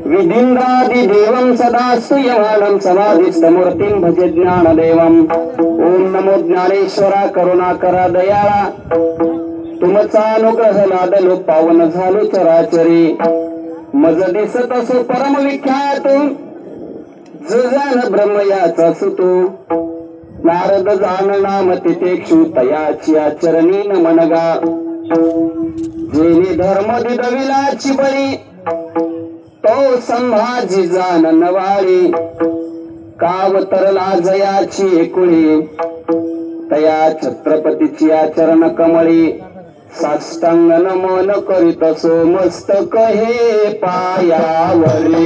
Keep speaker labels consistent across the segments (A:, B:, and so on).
A: विधीन्द्रादिदेवं सदा स्तूयमानं समाधिस्थमूर्तिं भजे ज्ञानदेवम्। ओम नमो ज्ञानेश्वरा करुणाकरा दयाळा, तुमचा अनुग्रह लादलो पावन झालो चराचरी। मज दिसत असो परम विख्यात, जजान ब्रह्म याचा सुतो। नारद जाण नाम तितेक्षु तयाची आचरणी नमनगा। जेने धर्म दिदविलाची बळी, तो संभाजी जाण नवाळी। काव तरला जयाची एकुळी, तया छत्रपतीची आचरण कमळी। साष्टांग नमन करीत असो मस्तक हे पायावरी।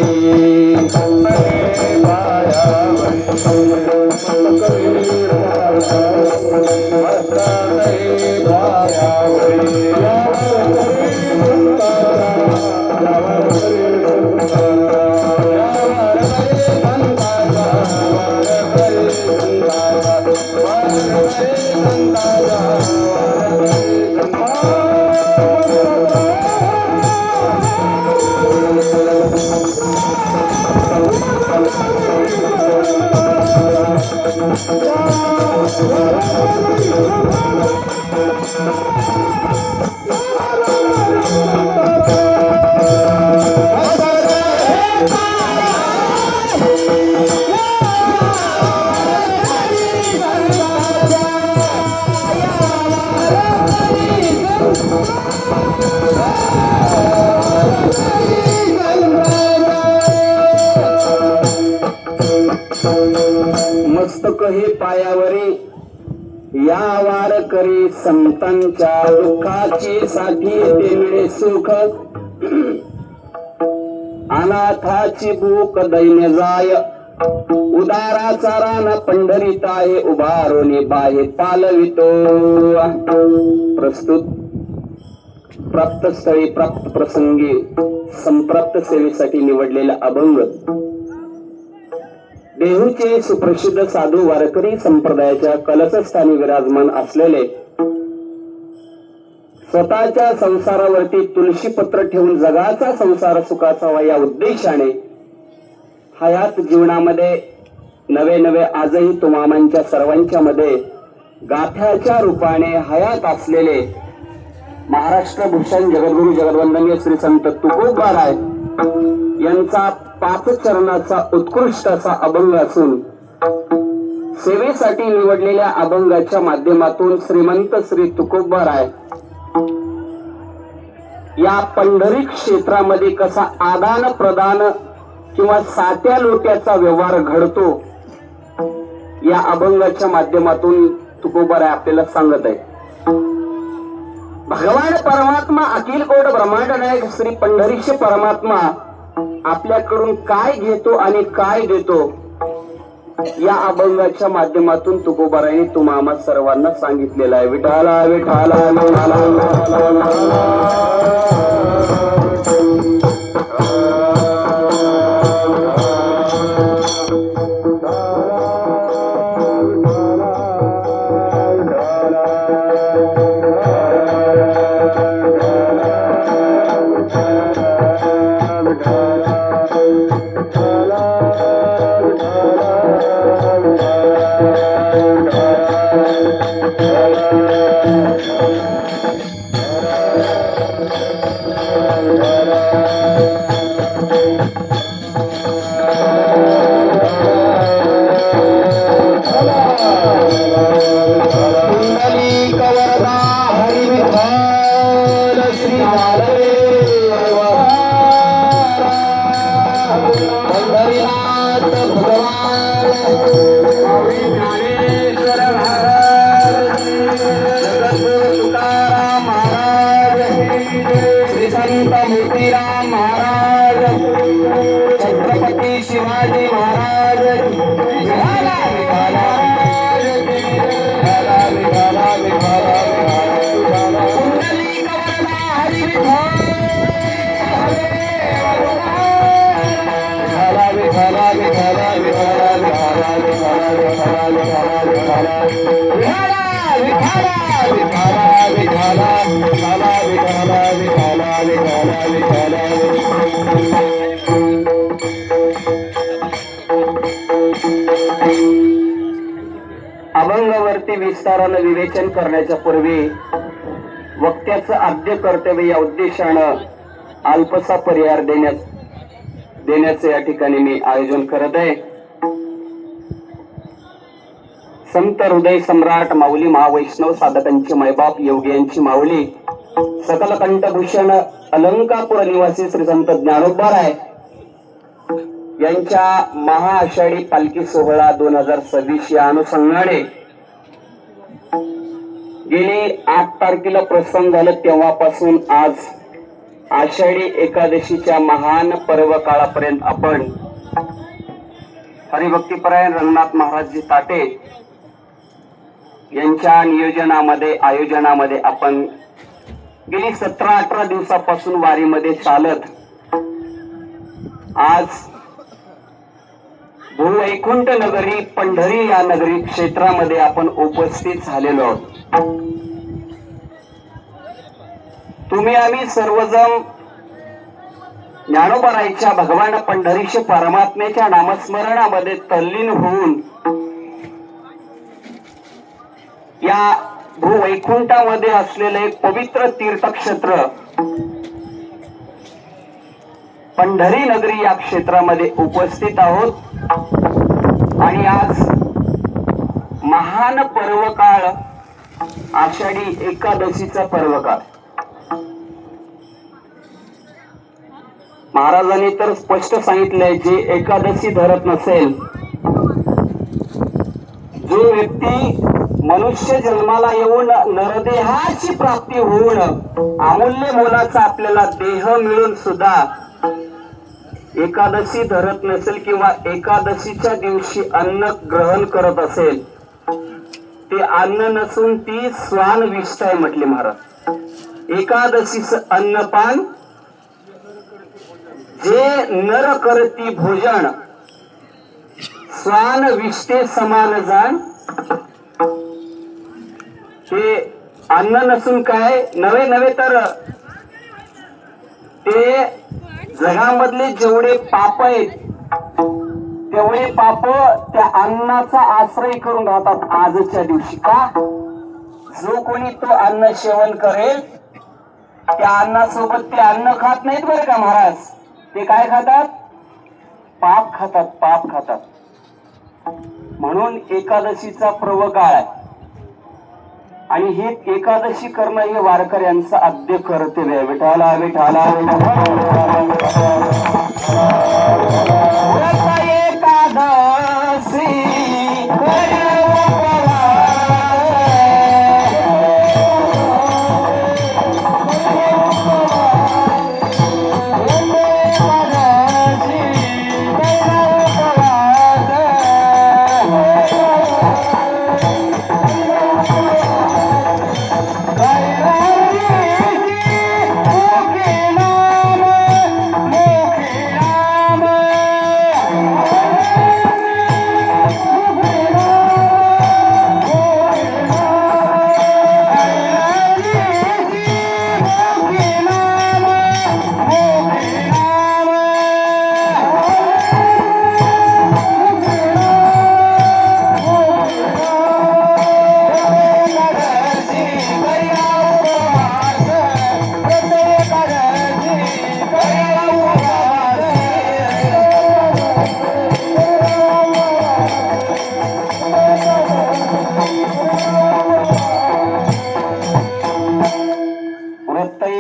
A: मस्तक हे पायावरी, या वारकरी संतांच्या दुःखाची साठी ते मिळे सुख। अनाथाची भूक दैन्य जाय, उदाराचा रान पंढरीत आहे। उभारोनी बाहे पालवितो। प्रस्तुत प्राप्त स्थळी प्राप्त प्रसंगी संप्राप्त सेवेसाठी निवडलेला अभंग देहूचे सुप्रसिद्ध साधू वारकरी संप्रदायाच्या कलशस्थानी विराजमान असलेले, स्वतःच्या संसारावरती तुळशी पत्र ठेवून जगाचा संसार सुखाचा व्हावा या उद्देशाने हयात जीवनामध्ये नवे नवे आजही तुम्हामांच्या सर्वांच्या मध्ये गाथ्याच्या रूपाने हयात असलेले महाराष्ट्र भूषण जगद्गुरु जगद्वंदनीय श्री संत तुकोबाराय यांचा 5 चरणाचा उत्कृष्ट असा अभंग असून, सेवेसाठी निवडलेल्या अभंगाच्या माध्यमातून श्रीमंत श्री तुकोबाराय या पंढरी क्षेत्रामध्ये कसा आदान प्रदान किंवा सात्या लोट्याचा व्यवहार घडतो, या अभंगाच्या माध्यमातून तुकोबाराय आपल्याला सांगत आहे। भगवान परमात्मा अखिल कोट ब्रह्मांड नायक श्री पंढरीचे परमात्मा आपल्याकडून काय घेतो आणि काय देतो, या अभंगाच्या माध्यमातून तुकोबारायने तुम्हा सर्वांना सांगितलेलं आहे। विठाला विठाला शिवाजी महाराज विठाला अभंगावरती विस्तारानं विवेचन करण्याच्या पूर्वी वक्त्याचं आद्य कर्तव्य या उद्देशानं अल्पसा परिहार देण्याचं या ठिकाणी मी आयोजन करत आहे. संत हृदय सम्राट माऊली महावैष्णव साधकांची मैबाप योगियांची माऊली सकल कंठभूषण अलंकापुर निवासी श्री संत ज्ञानोबाराय यांच्या महाआषाढी पालखी सोहळा 2026 या अनुषंगाने गेली 8 तारखेला प्रस्थान झालं तेव्हापासून आज आषाढी एकादशीच्या महान पर्व काळापर्यंत आपण हरिभक्तीपरायण रंगनाथ महाराजजी ताटे यांच्या नियोजनामध्ये आयोजनामध्ये आपण गेली 17-18 दिवसापासून वारीमध्ये चालत आज भूवैकुंठ नगरी पंढरी या नगरी क्षेत्रामध्ये आपण उपस्थित झालेलो आहोत. तुम्ही आम्ही सर्वजण ज्ञानोबारायच्या भगवान पंढरीश परमात्म्याच्या नामस्मरणामध्ये तल्लीन होऊन या भूवैकुंठामध्ये असलेले एक पवित्र तीर्थक्षेत्र पंढरी नगरी या क्षेत्रामध्ये उपस्थित आहोत. आणि आज महान पर्वकाळ आषाढी एकादशीचा पर्वकाळ. महाराजांनी तर स्पष्ट सांगितलंय, जे एकादशी धरत नसेल, जो व्यक्ती मनुष्य जन्माला येऊन नरदेहाची प्राप्ती होऊन अमूल्य मोलाचा आपल्याला देह मिळून सुद्धा एकादशी धरत नसेल किंवा एकादशीच्या दिवशी अन्न ग्रहण करत असेल, ते अन्न नसून ती स्वान विष्ठा आहे म्हटले महाराज. एकादशीच अन्नपान जे नर करती भोजन स्वान विष्ठे समान जाण. हे अन्न नसून काय नव्हे नव्हे तर ते जगामधले जेवढे पाप आहेत तेवढे पाप त्या अन्नाचा आश्रय करून राहतात आजच्या दिवशी. का? जो कोणी तो अन्न सेवन करेल त्या अन्नासोबत ते अन्न खात नाहीत बरं का महाराज. ते काय खातात? पाप खातात, पाप खातात. म्हणून एकादशीचा पर्वकाळ आहे आणि हे एकादशी करणं हे वारकऱ्यांचं आद्य कर्तव्य आहे. विठाला विठाला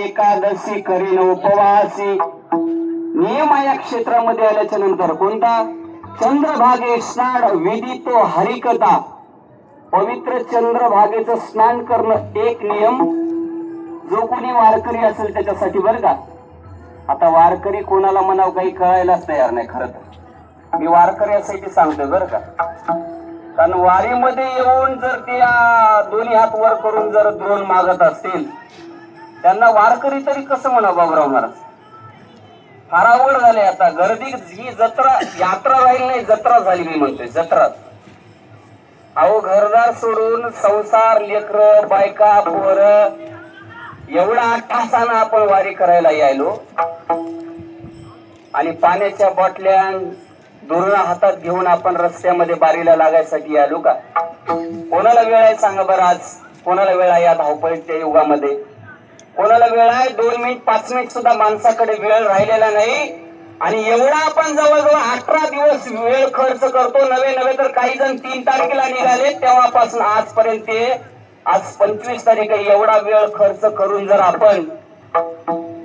A: एकादशी एकादशी करीन उपवासी. नियम या क्षेत्रामध्ये आल्याच्या नंतर कोणता? चंद्रभागे स्नान विदितो हरिकथा. पवित्र चंद्रभागेचं स्नान करणं एक नियम जो कोणी वारकरी असेल त्याच्यासाठी बरं का. आता वारकरी कोणाला म्हणावं काही कळायलाच तयार नाही. खरं तर मी वारकऱ्यासाठी सांगतोय बरं का. कारण वारीमध्ये येऊन जर ते दोन्ही हात वर करून जर द्रोण मागत असतील त्यांना वारकरी तरी कसं म्हणा बाबराव महाराज. फार अवघड झाले. आता गर्दी ही जत्रा यात्रा राहील नाही, जत्रा झाली. मी म्हणतोय जत्रा. अहो घरदार सोडून संसार लेकर बायका पोर एवढा 8 तासानं आपण वारी करायला यायलो. आणि पाण्याच्या बाटल्या दुरण हातात घेऊन आपण रस्त्यामध्ये बारीला लागायसाठी आलो का? कोणाला वेळ आहे सांगा बरं? आज कोणाला वेळ आहे या धावपळीच्या युगामध्ये? कोणाला वेळ आहे? 2 मिनिट 5 मिनिट सुद्धा माणसाकडे वेळ राहिलेला नाही. आणि एवढा आपण जवळजवळ 18 दिवस वेळ खर्च करतो. नवे तर काही जण 3 तारखेला निघाले तेव्हापासून आजपर्यंत, आज 25 तारीख आहे. एवढा वेळ खर्च करून जर आपण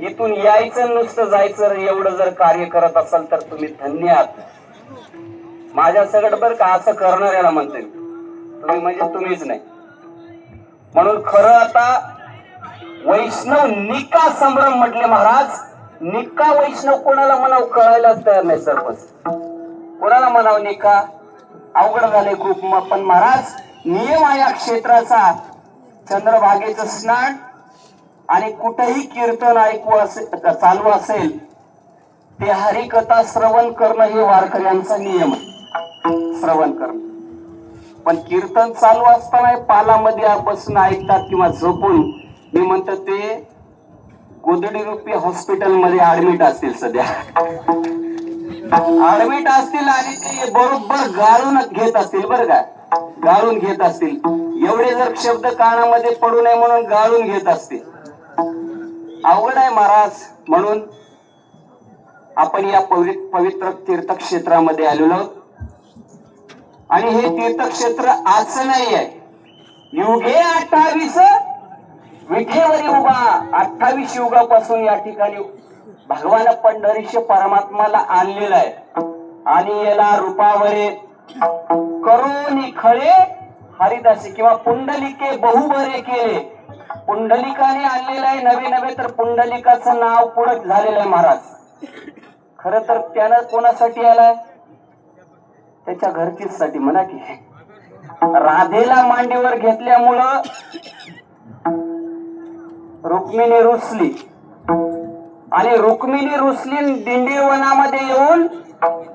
A: इथून यायचं नुसतं जायचं एवढं जर कार्य करत असाल तर तुम्ही धन्य आहात. माझ्या सगळं बरं का असं करणाऱ्याला म्हणते तुम्ही, म्हणजे तुम्हीच नाही. म्हणून खरं आता वैष्णव निका संभ्रम म्हटले महाराज. निका वैष्णव कोणाला म्हणावं कळायलाच तयार नाही सरपंच. कोणाला म्हणावं निका? अवघड झाले खूप. पण महाराज नियम आहे या क्षेत्राचा. चंद्रभागेचं स्नान आणि कुठेही कीर्तन ऐकू चालू असेल ते हरिकथा श्रवण करणं हे वारकऱ्यांचा नियम आहे. श्रवण करणं. पण कीर्तन चालू असताना पालामध्ये बसून ऐकतात किंवा झोपून, मी म्हणतो ते गोदडी रूपी हॉस्पिटल मध्ये ऍडमिट असतील सध्या. ऍडमिट असतील आणि ते बरोबर गाळून घेत असतील बरं का. गाळून घेत असतील. एवढे जर शब्द कानामध्ये पडू नये म्हणून गाळून घेत असतील. अवघड आहे महाराज. म्हणून आपण या पवित्र तीर्थक्षेत्रामध्ये आलेलो आहोत. आणि हे तीर्थक्षेत्र आजचं नाही आहे. युगे 28 विठेवरी उभा. 28 युगापासून या ठिकाणी भगवान पंढरीश परमात्माला आणलेला आहे. आणि याला रूपावरे करोनी खळे हरिदासी किंवा पुंडलिके बहुबरे केले. पुंडलिकाने आणलेलं आहे. नवे तर पुंडलिकाचं नाव पुढे झालेलं आहे महाराज. खर तर त्यानं कोणासाठी आलाय? त्याच्या घरचीच साठी म्हणा की. राधेला मांडीवर घेतल्यामुळं रुक्मिणी रुसली. आणि रुक्मिणी रुसली दिंडी वनामध्ये येऊन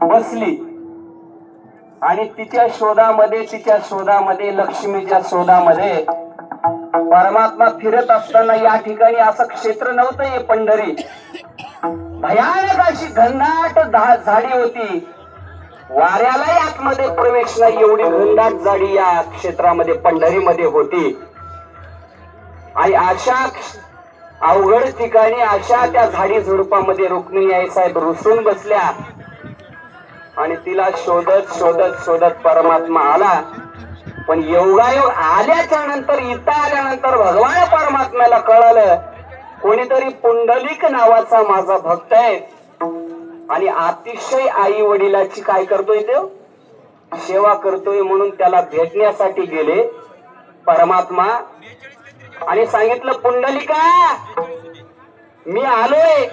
A: बसली. आणि तिच्या शोधामध्ये लक्ष्मीच्या शोधामध्ये परमात्मा फिरत असताना या ठिकाणी असं क्षेत्र नव्हतं हे पंढरी. भयानक अशी घनदाट झाडी होती. वाऱ्यालाही आतमध्ये प्रवेश नाही एवढी घनदाट झाडी या क्षेत्रामध्ये पंढरीमध्ये होती. आणि अशा अवघड ठिकाणी अशा त्या झाडी झुडपामध्ये रुक्मिणी आई साहेब रुसून बसल्या. आणि तिला शोधत परमात्मा आला. पण योगायोग आल्याच्या नंतर, इथं आल्यानंतर भगवान परमात्म्याला कळालं कोणीतरी पुंडलिक नावाचा माझा भक्त आहे. आणि अतिशय आई वडिलाची काय करतोय तो? सेवा करतोय. म्हणून त्याला भेटण्यासाठी गेले परमात्मा. आणि सांगितलं पुंडलिका मी आलोय,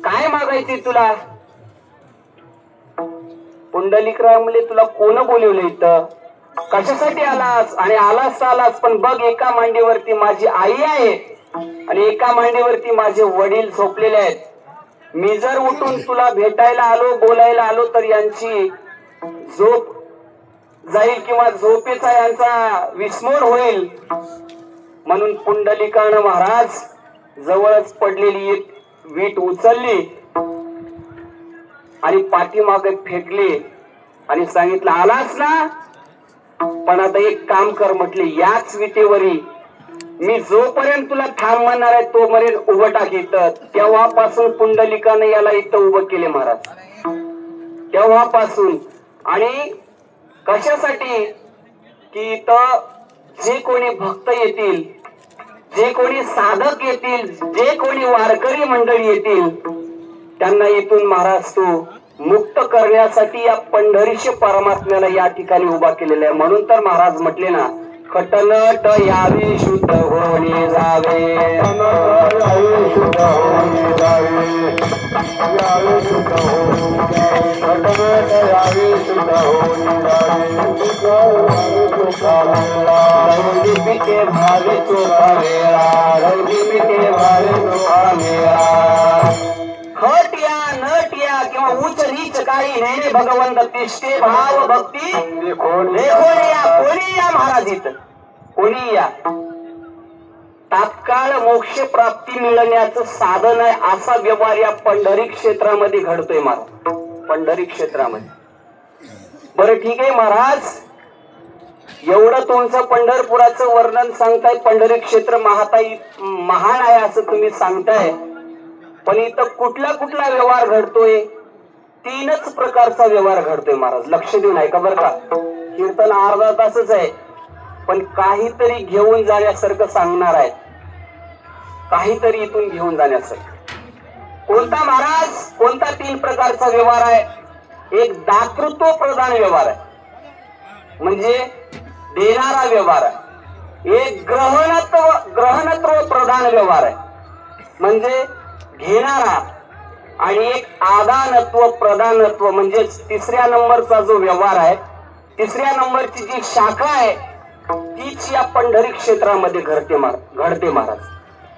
A: काय मागायचे तुला? पुंडलिकराव म्हणले तुला कोण बोलवलं इथं? कशासाठी आलास? आणि आलास पण बघ एका मांडीवरती माझी आई आहे आणि एका मांडीवरती माझे वडील झोपलेले आहेत. मी जर उठून तुला भेटायला आलो, बोलायला आलो तर यांची झोप जाईल किंवा झोपेचा यांचा विस्मोड होईल. म्हणून पुंडलिकानं महाराज जवळच पडलेली एक वीट उचलली आणि पाठीमागे फेकली आणि सांगितलं आलास ना, पण आता एक काम कर म्हटले, याच विटेवरी मी जोपर्यंत तुला थांब म्हणणार आहे तोपर्यंत उभं टाक इथं. तेव्हापासून पुंडलिकाने याला इथं उभं केले महाराज. तेव्हापासून. आणि कशासाठी? की इथं जे कोणी भक्त येतील, जे कोणी साधक येतील, जे कोणी वारकरी मंडळी येतील त्यांना इथून महाराज तू मुक्त करण्यासाठी या पंढरीश परमात्म्याला या ठिकाणी उभा केलेला आहे. म्हणून तर महाराज म्हटले ना, खटनट यावे शुद्ध होणे जावे, शुद्ध होणे जावे, यावे शुद्ध होणे जावे, खटनट यावे शुद्ध होणे जावे, पिते भावे चोखा मेरा, रंगी पिते भावे चोखा मेरा. खट या नट या किंवा उच्च नीच काही नाही भगवंत तिष्ठे भाव भक्ती देखो या. कोणी या महाराज इथं, कोणी या. तात्काळ मोक्ष प्राप्ती मिळण्याचं साधन आहे असा व्यवहार या पंढरी क्षेत्रामध्ये घडतोय महाराज. पंढरी क्षेत्रामध्ये. बरं ठीक आहे महाराज, एवढं तुमचं पंढरपुराचं वर्णन सांगताय, पंढरी क्षेत्र महान आहे असं तुम्ही सांगताय, पण इथं कुठला कुठला व्यवहार घडतोय? 3च प्रकारचा व्यवहार घडतोय महाराज. लक्ष देऊन ऐका बरं का. कीर्तन अर्धा तासच आहे, पण काहीतरी घेऊन जाण्यासारखं सांगणार आहे. काहीतरी इथून घेऊन जाण्यासारखं. कोणता महाराज? कोणता 3 प्रकारचा व्यवहार आहे? एक दातृत्व प्रधान व्यवहार आहे, म्हणजे देणारा व्यवहार आहे. एक ग्रहणत्व प्रधान व्यवहार आहे, म्हणजे घेणारा. आणि एक आदानत्व प्रधानत्व, म्हणजे 3ऱ्या नंबरचा जो व्यवहार आहे, 3ऱ्या नंबरची जी शाखा आहे तीच या पंढरी क्षेत्रामध्ये घडते महाराज.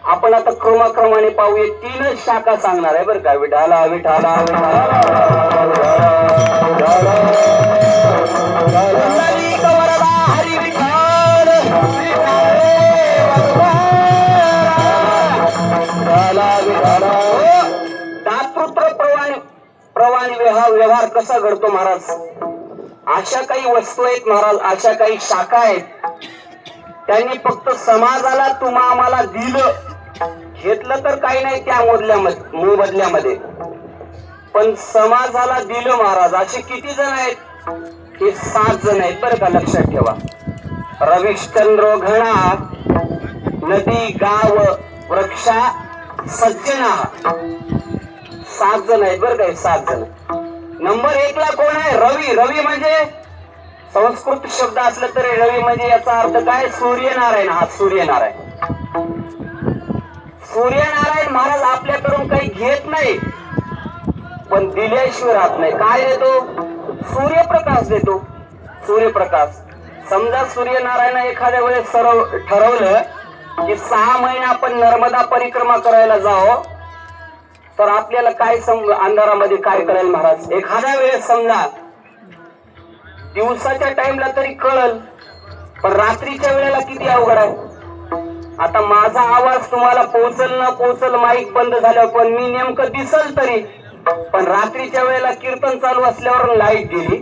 A: आपण आता क्रमाक्रमाने पाहूया. 3च शाखा सांगणार आहे बरं का. विठाला विठाला हरी विठाल. दातृत्व प्रवान व्यवहार कसा घडतो महाराज? अशा काही वस्तू आहेत महाराज, अशा काही शाखा आहेत, त्यांनी फक्त समाजाला तुम्हा आम्हाला दिलं, घेतलं तर काही नाही त्या मोबदल्यामध्ये, पण समाजाला दिलं महाराज. असे किती जण आहेत? हे 7 जण आहेत बरं का. लक्षात ठेवा. रविश्चंद्र घणा, नदी गाव वृक्षा सज्जना, 7 जण आहेत बरं का. 7 जण. नंबर 1 ला कोण आहे? रवी. रवी म्हणजे संस्कृत शब्द असला तरी रवी म्हणजे याचा अर्थ काय? सूर्यनारायण. हा सूर्यनारायण. सूर्यनारायण महाराज आपल्याकडून काही घेत नाही, पण दिल्याशिवाय राहत नाही. काय देतो? सूर्यप्रकाश देतो. सूर्यप्रकाश. समजा सूर्यनारायण एखाद्या वेळेस ठरवलं की 6 महिने आपण नर्मदा परिक्रमा करायला जावं, तर आपल्याला काय अंधारामध्ये काय कळेल महाराज? एखाद्या वेळेस समजा दिवसाच्या टाइमला तरी कळल, पण रात्रीच्या वेळेला किती अवघड आहे. आता माझा आवाज तुम्हाला पोहोचल न पोहोचल माईक बंद झाल्यावर, पण मी नेमकं दिसल तरी. पण रात्रीच्या वेळेला कीर्तन चालू असल्यावर लाईट गेली,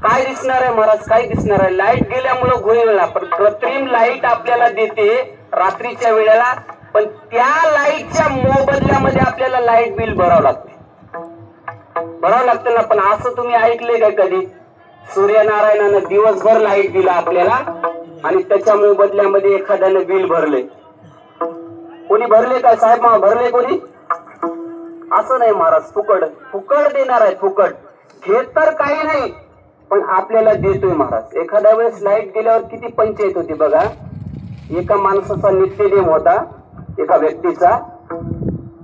A: काय दिसणार आहे महाराज? काय दिसणार आहे? लाईट गेल्यामुळं घोळ. पण कृत्रिम लाईट आपल्याला देते रात्रीच्या वेळेला, पण त्या लाईटच्या मोबदल्यामध्ये आपल्याला लाईट बिल भरावं लागते. ना. पण असं तुम्ही ऐकले काय कधी? सूर्यनारायणानं दिवसभर लाईट दिला आपल्याला आणि त्याच्या मोबदल्यामध्ये एखाद्याने बिल भरले. कोणी भरले काय साहेब? भरले कोणी? असं नाही महाराज. फुकट देणार आहे. फुकट घेत तर काही नाही, पण आपल्याला देतोय महाराज. एखाद्या वेळेस लाईट गेल्यावर किती पंचायत होती बघा. एका माणसाचा नित्यनेम होता, एका व्यक्तीचा,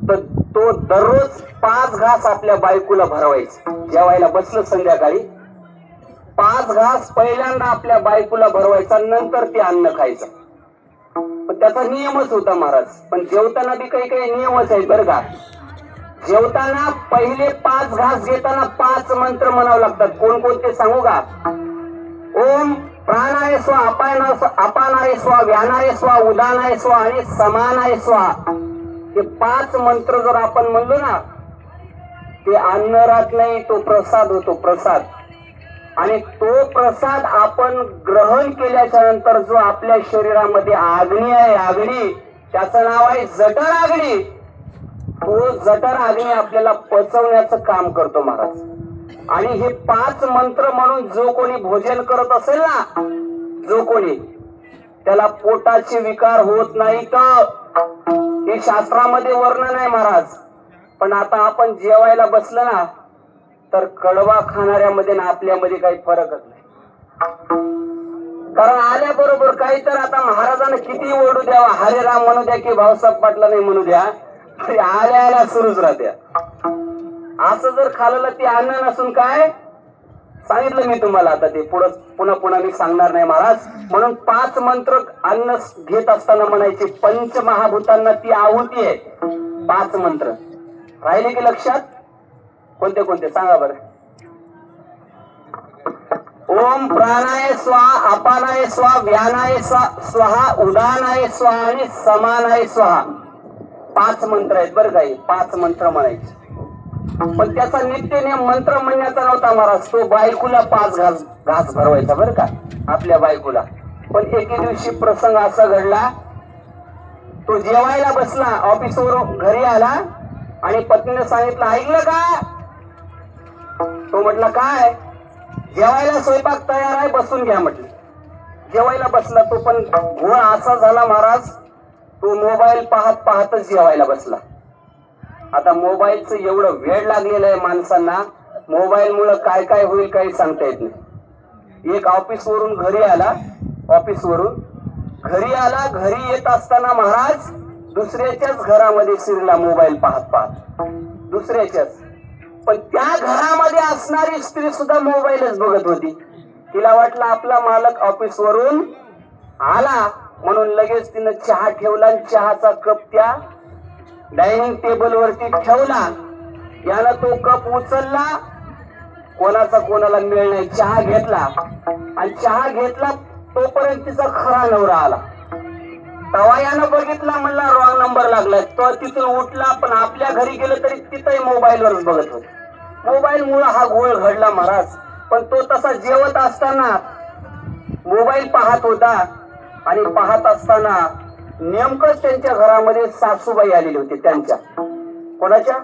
A: तर तो दररोज 5 घास आपल्या बायकोला भरवायचा. जेवायला बसलं संध्याकाळी 5 घास पहिल्यांदा आपल्या बायकोला भरवायचा, नंतर ते अन्न खायचं. पण त्याचा नियमच होता महाराज. पण जेवताना बी काही काही नियमच आहेत बरं का. जेवताना पहिले 5 घास घेताना 5 मंत्र म्हणावं लागतात. कोणकोणते सांगू का? ओम प्राणाय स्वा, अपानाय स्वा, व्यानाय स्वा, उदानाय स्वा आणि समानाय स्वा. हे 5 मंत्र जर आपण म्हणलो ना, ते अन्न राहत नाही, तो प्रसाद होतो. प्रसाद. आणि तो प्रसाद आपण ग्रहण केल्याच्या नंतर जो आपल्या शरीरामध्ये अग्नी आहे, अग्नी, त्याचं नाव आहे जठर अग्नी. तो जठर अग्नी आपल्याला पचवण्याचं काम करतो महाराज. आणि हे 5 मंत्र म्हणून जो कोणी भोजन करत असेल ना, जो कोणी, त्याला पोटाचे विकार होत नाही. तर हे शास्त्रामध्ये वर्णन आहे महाराज. पण आता आपण जेवायला बसलं ना, तर कडवा खाणाऱ्यामध्ये ना आपल्यामध्ये काही फरकच नाही. कारण आल्याबरोबर काही तर आता महाराजांना किती ओरडू द्यावा, हरे राम म्हणू द्या की भाऊसाहेब पाटला नाही म्हणू द्या, तरी आल्या सुरूच राहत्या. असं जर खाल्लं ते अन्न नसून काय सांगितलं मी तुम्हाला. आता ते पुन्हा मी सांगणार नाही महाराज. म्हणून 5 मंत्र अन्न घेत असताना म्हणायचे. पंचमहाभूतांना ती आहुती आहे. 5 मंत्र राहिले की लक्षात? कोणते कोणते सांगा बरं. ओम प्राणाय स्वाहा, अपानाय स्वाहा, व्यानाय स्वाहा, उदानाय स्वाहा आणि समानाय स्वाहा 5 मंत्र आहेत बरं काही. 5 मंत्र म्हणायचे. पण त्याचा नित्य नियम मंत्र म्हणण्याचा नव्हता महाराज. तो बायकोला 5 घास भरवायचा बरं का, आपल्या बायकोला. पण एके दिवशी प्रसंग असा घडला, तो जेवायला बसला, ऑफिसवरून घरी आला आणि पत्नीने सांगितलं, ऐकलं का? तो म्हटला काय? जेवायला स्वयंपाक तयार आहे, बसून घ्या म्हटलं. जेवायला बसला तो, पण घोळ असा झाला महाराज, तो मोबाईल पाहत पाहतच जेवायला बसला. आता मोबाईलचं एवढं वेळ लागलेलं आहे माणसांना, मोबाईल मुळे काय काय होईल काही सांगता येत नाही. एक ऑफिसवरून घरी आला, घरी येत असताना महाराज दुसऱ्याच्याच घरामध्ये शिरला मोबाईल पाहत पाहत, दुसऱ्याच्याच. पण त्या घरामध्ये असणारी स्त्री सुद्धा मोबाईलच बघत होती. तिला वाटलं आपला मालक ऑफिसवरून आला म्हणून लगेच तिनं चहा ठेवला आणि चहाचा कप त्या डायनिंग टेबल वरती ठेवला. यानं तो कप उचलला, कोणाचा कोणाला मिळ नाही, चहा घेतला आणि चहा घेतला तोपर्यंत तिचा खरा नवरा आला. तवा यानं बघितला, म्हणला रॉंग नंबर लागलाय. तो तिथून उठला, पण आपल्या घरी गेलं तरी तिथंही मोबाईलवरच बघत होत. मोबाईल मुळे हा घोळ घडला महाराज. पण तो तसा जेवत असताना मोबाईल पाहत होता आणि पाहत असताना नेमकंच त्यांच्या घरामध्ये सासूबाई आलेली होती. त्यांच्या कोणाच्या?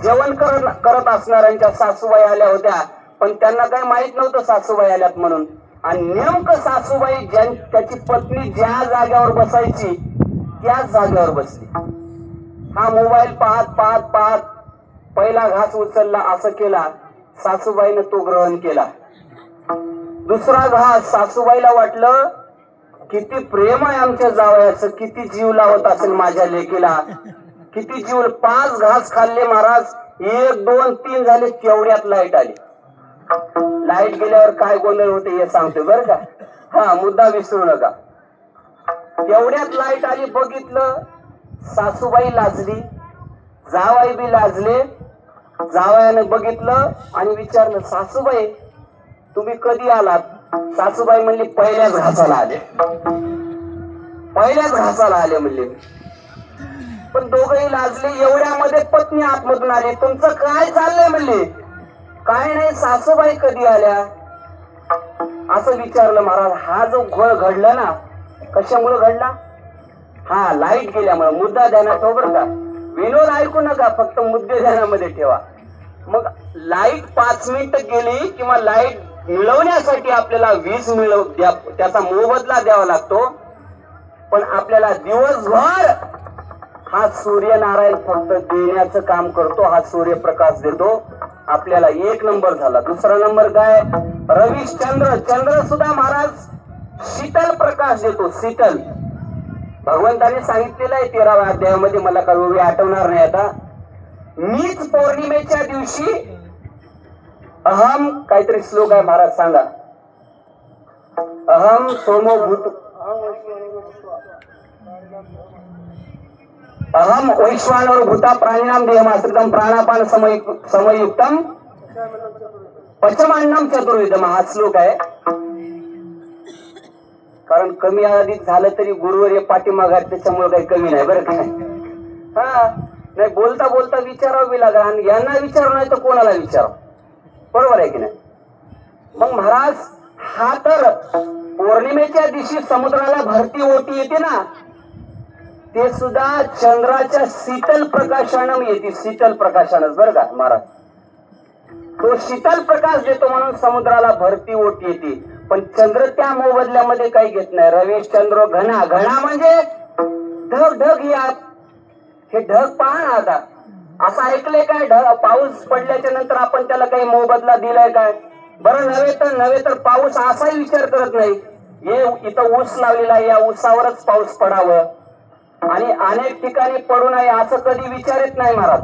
A: जेवण करत असणाऱ्यांच्या सासूबाई आल्या होत्या. पण त्यांना काही माहित नव्हतं सासूबाई आल्यात म्हणून. आणि नेमकं सासूबाई त्याची पत्नी ज्या जागेवर बसायची त्याच जागेवर बसली. हा मोबाईल पाहत पाहत पाहत पहिला घास उचलला, असं केला. सासूबाईनं तो ग्रहण केला. दुसरा घास सासूबाईला वाटलं किती प्रेम आहे आमच्या जावयाचं, किती जीव लावत असेल माझ्या लेकीला, किती जीव. 5 घास खाल्ले महाराज. 1, 2, 3 झाले, तेवढ्यात लाईट आली. लाईट गेल्यावर काय गोंधळ होते हे सांगतो बरं का, हा मुद्दा विसरू नका. तेवढ्यात लाईट आली, बघितलं, सासूबाई लाजली, जावाई बी लाजले. जावयाने बघितलं आणि विचारलं, सासूबाई तुम्ही कधी आलात? सासूबाई म्हणली, पहिल्याच घासाला आले म्हणले. पण दोघंही लाजले. एवढ्यामध्ये पत्नी आतमधून आली. तुमचं काय चाललंय म्हणले. काय नाही, सासूबाई कधी आल्या असं विचारलं महाराज. हा जो घोळ घडला ना, कशामुळे घडला? हा लाईट गेल्यामुळे. मुद्दा ध्यानात ठेवा बरं का, विनोद ऐकू नका, फक्त मुद्दे ध्यानामध्ये ठेवा. मग लाईट 5 मिनिटं गेली किंवा लाईट मिळवण्यासाठी आपल्याला वीज त्याचा मोबदला द्यावा लागतो. पण आपल्याला दिवसभर हा सूर्यनारायण फक्त देण्याचं काम करतो. हा सूर्यप्रकाश देतो. आपल्याला 1 नंबर झाला. दुसरा नंबर काय? रविश्चंद्र. चंद्र सुद्धा महाराज शीतल प्रकाश देतो. शीतल भगवंताने सांगितलेलं आहे 13व्या अध्यायामध्ये, मला काही आठवणार नाही आता. मीच पौर्णिमेच्या दिवशी अहम काहीतरी श्लोक आहे महाराज, सांगा. अहम सोमो भूत अहम वैश्वानर भूता प्राणिनाम देहमाश्रितम प्राणापान समयुक्तम पचमान्नम चतुर्विधम. हा श्लोक आहे. कारण कमी आधीच झालं तरी गुरुवर पाठीमागात, त्याच्यामुळे काही कमी नाही बरं काय. हा नाही, बोलता बोलता विचारावं बी लागला. आणि यांना विचारू नाही तर कोणाला विचारावं, बरोबर आहे की नाही. मग महाराज हा तर पौर्णिमेच्या दिवशी समुद्राला भरती ओटी येते ना, ते सुद्धा चंद्राच्या शीतल प्रकाशानं येते. शीतल प्रकाशानंच बरं का महाराज. तो शीतल प्रकाश देतो म्हणून समुद्राला भरती ओटी येते. पण चंद्र त्या मोबदल्यामध्ये काही घेत नाही. रवी चंद्र घना. घना म्हणजे ढग. ढग हे ढग पहा ना. आता असं ऐकलंय काय, ढग पाऊस पडल्याच्या नंतर आपण त्याला काही मोबदला दिलाय काय? बरं नव्हे तर पाऊस असाही विचार करत नाही. हे इथं ऊस लावलेला आहे, या ऊसावरच पाऊस पडावं आणि अनेक ठिकाणी पडू नये असं कधी विचारत नाही महाराज.